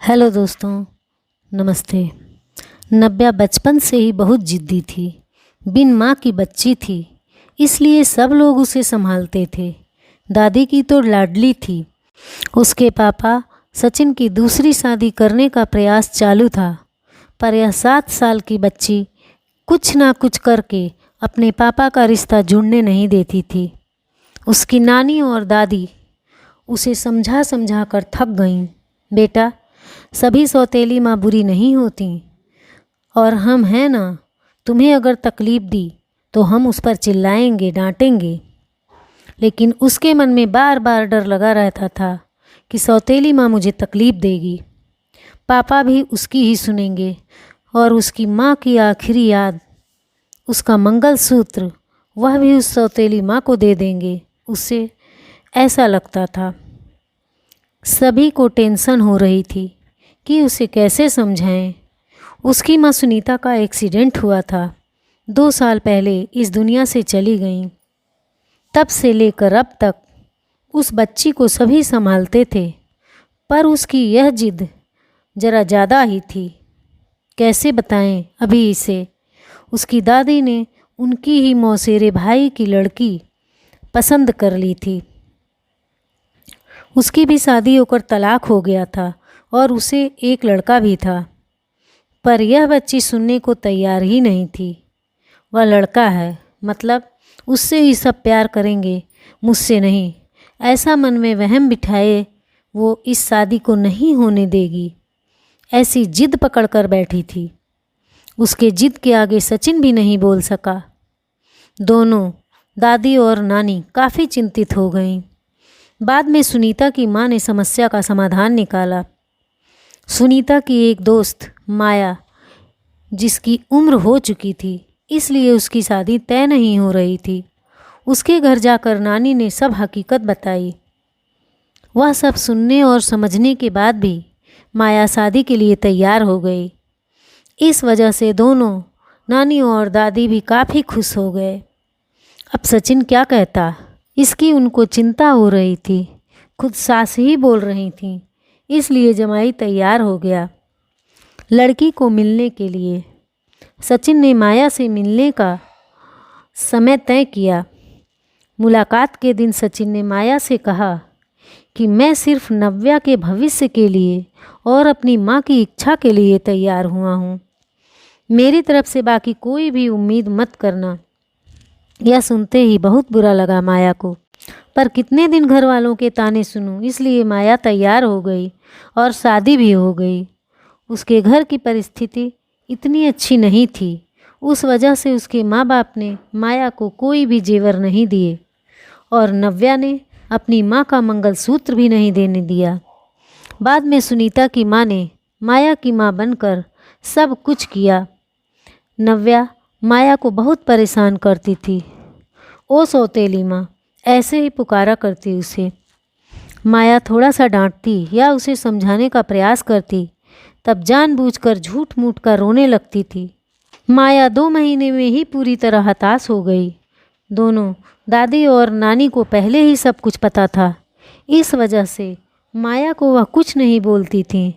Hello दोस्तों, नमस्ते। नव्या बचपन से ही बहुत जिद्दी थी। बिन माँ की बच्ची थी, इसलिए सब लोग उसे संभालते थे। दादी की तो लाडली थी। उसके पापा सचिन की दूसरी शादी करने का प्रयास चालू था, पर यह 7 साल की बच्ची कुछ ना कुछ करके अपने पापा का रिश्ता जुड़ने नहीं देती थी। उसकी नानी और दादी उसे समझा समझा कर थक गईं। बेटा, सभी सौतेली माँ बुरी नहीं होती, और हम हैं ना, तुम्हें अगर तकलीफ़ दी तो हम उस पर चिल्लाएंगे, डांटेंगे। लेकिन उसके मन में बार बार डर लगा रहता था कि सौतेली माँ मुझे तकलीफ़ देगी। पापा भी उसकी ही सुनेंगे, और उसकी माँ की आखिरी याद, उसका मंगलसूत्र, वह भी उस सौतेली माँ को दे देंगे। उससे ऐसा लगता था। सभी को टेंशन हो रही थी कि उसे कैसे समझाएं। उसकी माँ सुनीता का एक्सीडेंट हुआ था। 2 साल पहले इस दुनिया से चली गईं। तब से लेकर अब तक उस बच्ची को सभी संभालते थे, पर उसकी यह जिद ज़रा ज़्यादा ही थी। कैसे बताएं अभी इसे। उसकी दादी ने उनकी ही मौसेरे भाई की लड़की पसंद कर ली थी। उसकी भी शादी होकर तलाक हो गया था, और उसे एक लड़का भी था। पर यह बच्ची सुनने को तैयार ही नहीं थी। वह लड़का है, मतलब उससे ही सब प्यार करेंगे, मुझसे नहीं। ऐसा मन में वहम बिठाए वो इस शादी को नहीं होने देगी, ऐसी जिद पकड़ कर बैठी थी। उसके जिद के आगे सचिन भी नहीं बोल सका। दोनों, दादी और नानी, काफ़ी चिंतित हो गईं। बाद में सुनीता की माँ ने समस्या का समाधान निकाला। सुनीता की एक दोस्त माया, जिसकी उम्र हो चुकी थी, इसलिए उसकी शादी तय नहीं हो रही थी। उसके घर जाकर नानी ने सब हकीकत बताई। वह सब सुनने और समझने के बाद भी माया शादी के लिए तैयार हो गई। इस वजह से दोनों, नानी और दादी, भी काफ़ी खुश हो गए। अब सचिन क्या कहता, इसकी उनको चिंता हो रही थी। खुद सास ही बोल रही थीं, इसलिए जमाई तैयार हो गया लड़की को मिलने के लिए। सचिन ने माया से मिलने का समय तय किया। मुलाकात के दिन सचिन ने माया से कहा कि मैं सिर्फ नव्या के भविष्य के लिए और अपनी माँ की इच्छा के लिए तैयार हुआ हूँ। मेरी तरफ से बाकी कोई भी उम्मीद मत करना। यह सुनते ही बहुत बुरा लगा माया को, पर कितने दिन घर वालों के ताने सुनूं, इसलिए माया तैयार हो गई और शादी भी हो गई। उसके घर की परिस्थिति इतनी अच्छी नहीं थी, उस वजह से उसके माँ बाप ने माया को कोई भी जेवर नहीं दिए, और नव्या ने अपनी माँ का मंगलसूत्र भी नहीं देने दिया। बाद में सुनीता की माँ ने माया की माँ बनकर सब कुछ किया। नव्या माया को बहुत परेशान करती थी। ओ सौतेली माँ, ऐसे ही पुकारा करती उसे। माया थोड़ा सा डांटती या उसे समझाने का प्रयास करती, तब जानबूझकर झूठ मूठ कर रोने लगती थी। माया 2 महीने में ही पूरी तरह हताश हो गई। दोनों, दादी और नानी को पहले ही सब कुछ पता था। इस वजह से माया को वह कुछ नहीं बोलती थी।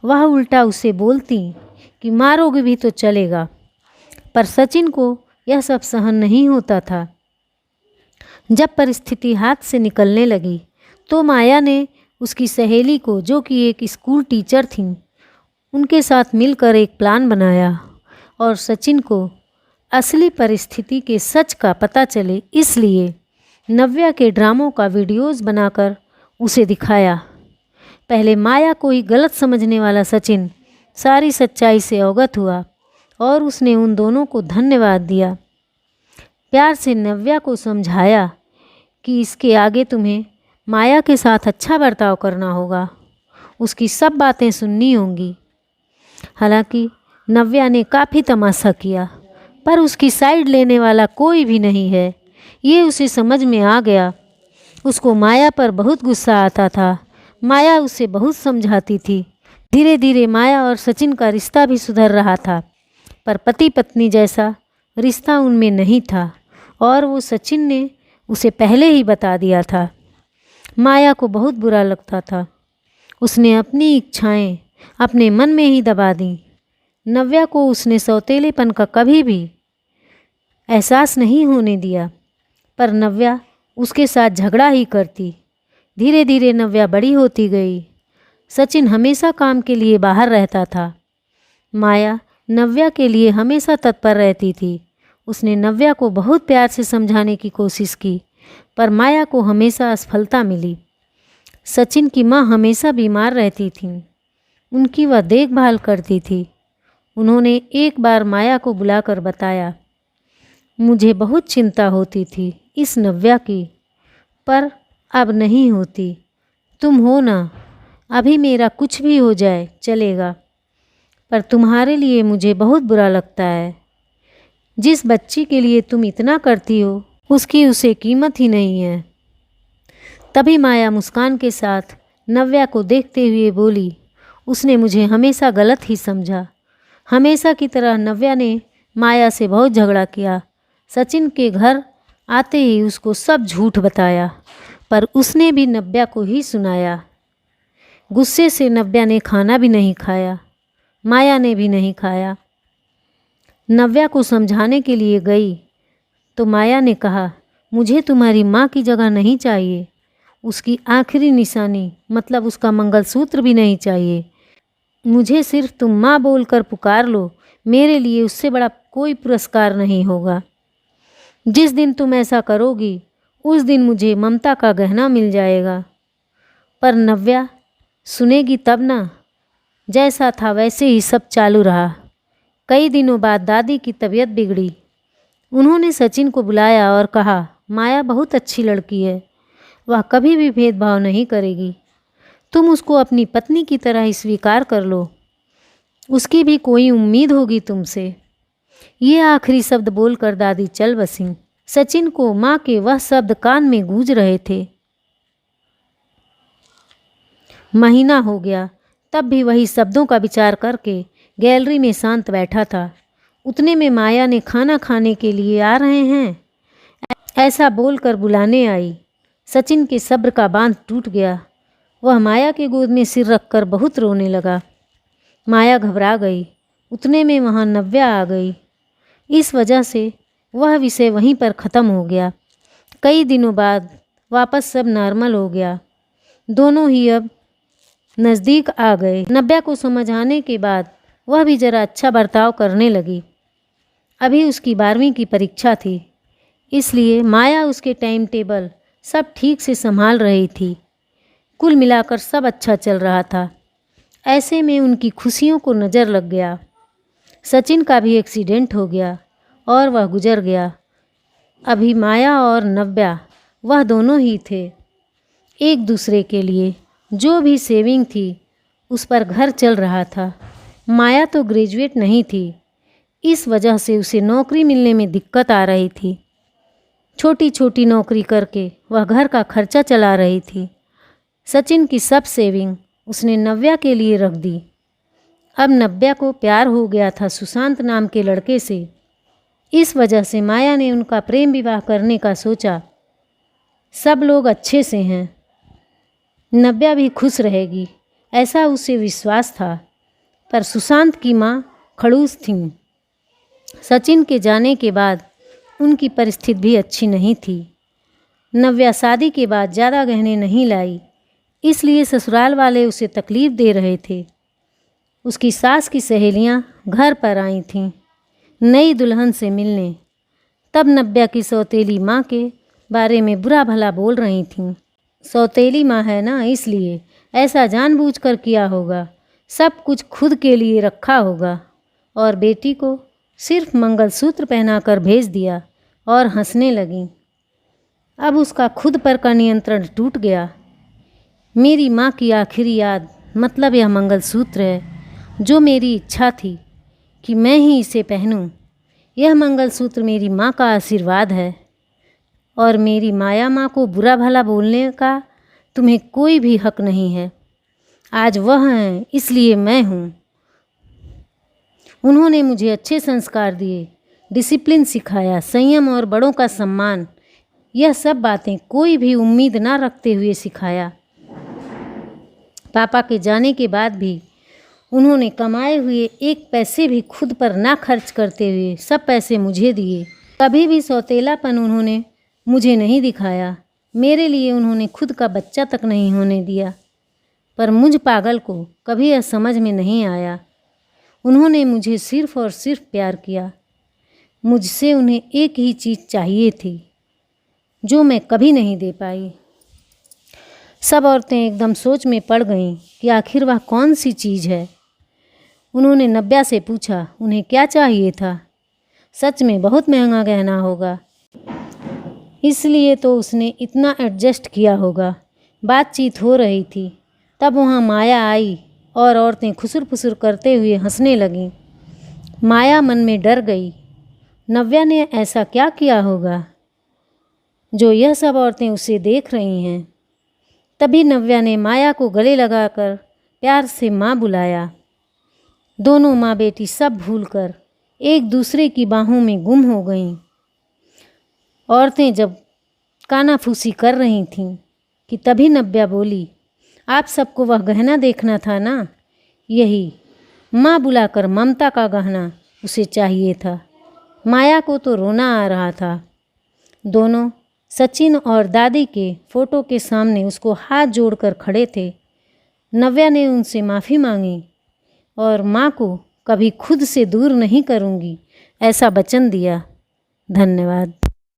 वह उल्टा उसे बोलती कि मारोगे भी तो चलेगा। पर सचिन को यह सब सहन नहीं होता था। जब परिस्थिति हाथ से निकलने लगी तो माया ने उसकी सहेली को, जो कि एक स्कूल टीचर थीं, उनके साथ मिलकर एक प्लान बनाया, और सचिन को असली परिस्थिति के सच का पता चले, इसलिए नव्या के ड्रामों का वीडियोज़ बनाकर उसे दिखाया। पहले माया को ही गलत समझने वाला सचिन सारी सच्चाई से अवगत हुआ, और उसने उन दोनों को धन्यवाद दिया। प्यार से नव्या को समझाया कि इसके आगे तुम्हें माया के साथ अच्छा बर्ताव करना होगा, उसकी सब बातें सुननी होंगी। हालांकि नव्या ने काफ़ी तमाशा किया, पर उसकी साइड लेने वाला कोई भी नहीं है, ये उसे समझ में आ गया। उसको माया पर बहुत गुस्सा आता था। माया उसे बहुत समझाती थी। धीरे धीरे माया और सचिन का रिश्ता भी सुधर रहा था, पर पति पत्नी जैसा रिश्ता उनमें नहीं था, और वो सचिन ने उसे पहले ही बता दिया था। माया को बहुत बुरा लगता था। उसने अपनी इच्छाएं अपने मन में ही दबा दी। नव्या को उसने सौतेलेपन का कभी भी एहसास नहीं होने दिया, पर नव्या उसके साथ झगड़ा ही करती। धीरे धीरे नव्या बड़ी होती गई। सचिन हमेशा काम के लिए बाहर रहता था। माया नव्या के लिए हमेशा तत्पर रहती थी। उसने नव्या को बहुत प्यार से समझाने की कोशिश की, पर माया को हमेशा असफलता मिली। सचिन की माँ हमेशा बीमार रहती थी। उनकी वह देखभाल करती थी। उन्होंने एक बार माया को बुलाकर बताया, मुझे बहुत चिंता होती थी इस नव्या की, पर अब नहीं होती। तुम हो ना, अभी मेरा कुछ भी हो जाए चलेगा, पर तुम्हारे लिए मुझे बहुत बुरा लगता है। जिस बच्ची के लिए तुम इतना करती हो उसकी उसे कीमत ही नहीं है। तभी माया मुस्कान के साथ नव्या को देखते हुए बोली, उसने मुझे हमेशा गलत ही समझा। हमेशा की तरह नव्या ने माया से बहुत झगड़ा किया। सचिन के घर आते ही उसको सब झूठ बताया, पर उसने भी नव्या को ही सुनाया। गुस्से से नव्या ने खाना भी नहीं खाया, माया ने भी नहीं खाया। नव्या को समझाने के लिए गई तो माया ने कहा, मुझे तुम्हारी माँ की जगह नहीं चाहिए। उसकी आखिरी निशानी मतलब उसका मंगलसूत्र भी नहीं चाहिए। मुझे सिर्फ तुम माँ बोलकर पुकार लो, मेरे लिए उससे बड़ा कोई पुरस्कार नहीं होगा। जिस दिन तुम ऐसा करोगी उस दिन मुझे ममता का गहना मिल जाएगा। पर नव्या सुनेगी तब ना। जैसा था वैसे ही सब चालू रहा। कई दिनों बाद दादी की तबीयत बिगड़ी। उन्होंने सचिन को बुलाया और कहा, माया बहुत अच्छी लड़की है, वह कभी भी भेदभाव नहीं करेगी। तुम उसको अपनी पत्नी की तरह ही स्वीकार कर लो। उसकी भी कोई उम्मीद होगी तुमसे। ये आखिरी शब्द बोलकर दादी चल बसीं। सचिन को माँ के वह शब्द कान में गूंज रहे थे। महीना हो गया, तब भी वही शब्दों का विचार करके गैलरी में शांत बैठा था। उतने में माया ने खाना खाने के लिए आ रहे हैं ऐसा बोलकर बुलाने आई। सचिन के सब्र का बांध टूट गया। वह माया के गोद में सिर रखकर बहुत रोने लगा। माया घबरा गई। उतने में वहाँ नव्या आ गई। इस वजह से वह विषय वहीं पर ख़त्म हो गया। कई दिनों बाद वापस सब नॉर्मल हो गया। दोनों ही अब नज़दीक आ गए। नव्या को समझ आने के बाद वह भी ज़रा अच्छा बर्ताव करने लगी। अभी उसकी 12वीं की परीक्षा थी, इसलिए माया उसके टाइम टेबल सब ठीक से संभाल रही थी। कुल मिलाकर सब अच्छा चल रहा था। ऐसे में उनकी खुशियों को नज़र लग गया। सचिन का भी एक्सीडेंट हो गया और वह गुजर गया। अभी माया और नव्या वह दोनों ही थे। एक दूसरे के लिए जो भी सेविंग थी उस पर घर चल रहा था। माया तो ग्रेजुएट नहीं थी, इस वजह से उसे नौकरी मिलने में दिक्कत आ रही थी। छोटी छोटी नौकरी करके वह घर का खर्चा चला रही थी। सचिन की सब सेविंग उसने नव्या के लिए रख दी। अब नव्या को प्यार हो गया था सुशांत नाम के लड़के से। इस वजह से माया ने उनका प्रेम विवाह करने का सोचा। सब लोग अच्छे से हैं, नव्या भी खुश रहेगी, ऐसा उसे विश्वास था। पर सुशांत की माँ खड़ूस थीं। सचिन के जाने के बाद उनकी परिस्थिति भी अच्छी नहीं थी। नव्या शादी के बाद ज़्यादा गहने नहीं लाई, इसलिए ससुराल वाले उसे तकलीफ़ दे रहे थे। उसकी सास की सहेलियां घर पर आई थीं नई दुल्हन से मिलने। तब नव्या की सौतेली माँ के बारे में बुरा भला बोल रही थीं। सौतेली माँ है ना, इसलिए ऐसा जानबूझकर किया होगा, सब कुछ खुद के लिए रखा होगा। और बेटी को सिर्फ मंगलसूत्र पहनाकर भेज दिया और हंसने लगी। अब उसका खुद पर का नियंत्रण टूट गया। मेरी माँ की आखिरी याद मतलब यह मंगलसूत्र है, जो मेरी इच्छा थी कि मैं ही इसे पहनूं। यह मंगलसूत्र मेरी माँ का आशीर्वाद है और मेरी माया माँ को बुरा भला बोलने का तुम्हें कोई भी हक नहीं है। आज वह हैं, इसलिए मैं हूँ। उन्होंने मुझे अच्छे संस्कार दिए, डिसिप्लिन सिखाया, संयम और बड़ों का सम्मान। यह सब बातें कोई भी उम्मीद ना रखते हुए सिखाया। पापा के जाने के बाद भी उन्होंने कमाए हुए एक पैसे भी खुद पर ना खर्च करते हुए सब पैसे मुझे दिए। कभी भी सौतेलापन उन्होंने मुझे नहीं दिखाया। मेरे लिए उन्होंने खुद का बच्चा तक नहीं होने दिया। पर मुझ पागल को कभी यह समझ में नहीं आया। उन्होंने मुझे सिर्फ और सिर्फ प्यार किया। मुझसे उन्हें एक ही चीज़ चाहिए थी जो मैं कभी नहीं दे पाई। सब औरतें एकदम सोच में पड़ गईं कि आखिर वह कौन सी चीज़ है। उन्होंने नव्या से पूछा उन्हें क्या चाहिए था। सच में बहुत महंगा गहना होगा, इसलिए तो उसने इतना एडजस्ट किया होगा। बातचीत हो रही थी, तब वहाँ माया आई और औरतें खुसुर फुसुर करते हुए हंसने लगीं। माया मन में डर गई। नव्या ने ऐसा क्या किया होगा जो यह सब औरतें उसे देख रही हैं। तभी नव्या ने माया को गले लगाकर प्यार से माँ बुलाया। दोनों माँ बेटी सब भूलकर एक दूसरे की बाहों में गुम हो गईं। औरतें जब कानाफूसी कर रही थीं कि तभी नव्या बोली, आप सबको वह गहना देखना था ना, यही माँ बुलाकर ममता का गहना उसे चाहिए था। माया को तो रोना आ रहा था। दोनों सचिन और दादी के फ़ोटो के सामने उसको हाथ जोड़कर खड़े थे। नव्या ने उनसे माफ़ी मांगी और माँ को कभी खुद से दूर नहीं करूँगी ऐसा वचन दिया। धन्यवाद।